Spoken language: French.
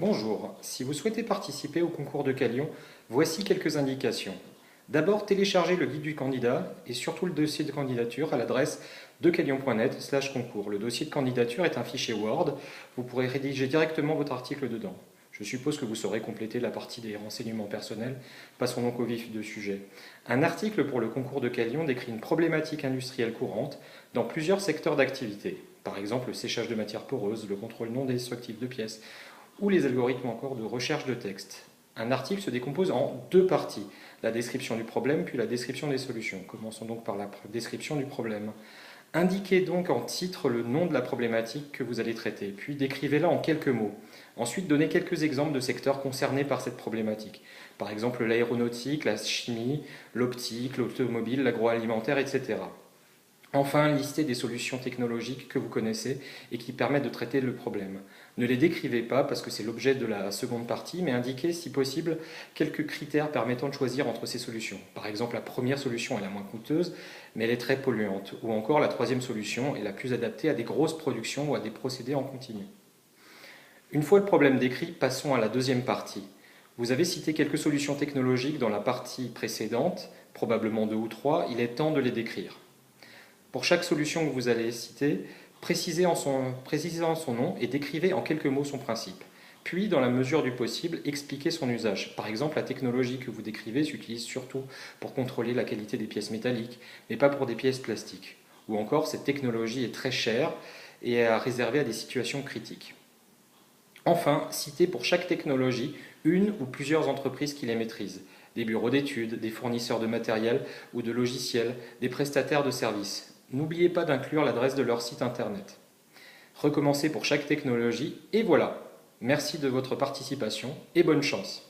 Bonjour, si vous souhaitez participer au concours de Calion, voici quelques indications. D'abord, téléchargez le guide du candidat et surtout le dossier de candidature à l'adresse decalion.net/concours. Le dossier de candidature est un fichier Word, vous pourrez rédiger directement votre article dedans. Je suppose que vous saurez compléter la partie des renseignements personnels. Passons donc au vif du sujet. Un article pour le concours de Calion décrit une problématique industrielle courante dans plusieurs secteurs d'activité. Par exemple, le séchage de matières poreuses, le contrôle non destructif de pièces, ou les algorithmes encore de recherche de texte. Un article se décompose en deux parties, la description du problème puis la description des solutions. Commençons donc par la description du problème. Indiquez donc en titre le nom de la problématique que vous allez traiter, puis décrivez-la en quelques mots. Ensuite, donnez quelques exemples de secteurs concernés par cette problématique. Par exemple, l'aéronautique, la chimie, l'optique, l'automobile, l'agroalimentaire, etc. Enfin, listez des solutions technologiques que vous connaissez et qui permettent de traiter le problème. Ne les décrivez pas parce que c'est l'objet de la seconde partie, mais indiquez si possible quelques critères permettant de choisir entre ces solutions. Par exemple, la première solution est la moins coûteuse, mais elle est très polluante. Ou encore, la troisième solution est la plus adaptée à des grosses productions ou à des procédés en continu. Une fois le problème décrit, passons à la deuxième partie. Vous avez cité quelques solutions technologiques dans la partie précédente, probablement deux ou trois, il est temps de les décrire. Pour chaque solution que vous allez citer, précisez en son nom et décrivez en quelques mots son principe. Puis, dans la mesure du possible, expliquez son usage. Par exemple, la technologie que vous décrivez s'utilise surtout pour contrôler la qualité des pièces métalliques, mais pas pour des pièces plastiques. Ou encore, cette technologie est très chère et est réservée à des situations critiques. Enfin, citez pour chaque technologie une ou plusieurs entreprises qui les maîtrisent. Des bureaux d'études, des fournisseurs de matériel ou de logiciels, des prestataires de services. N'oubliez pas d'inclure l'adresse de leur site internet. Recommencez pour chaque technologie et voilà. Merci de votre participation et bonne chance.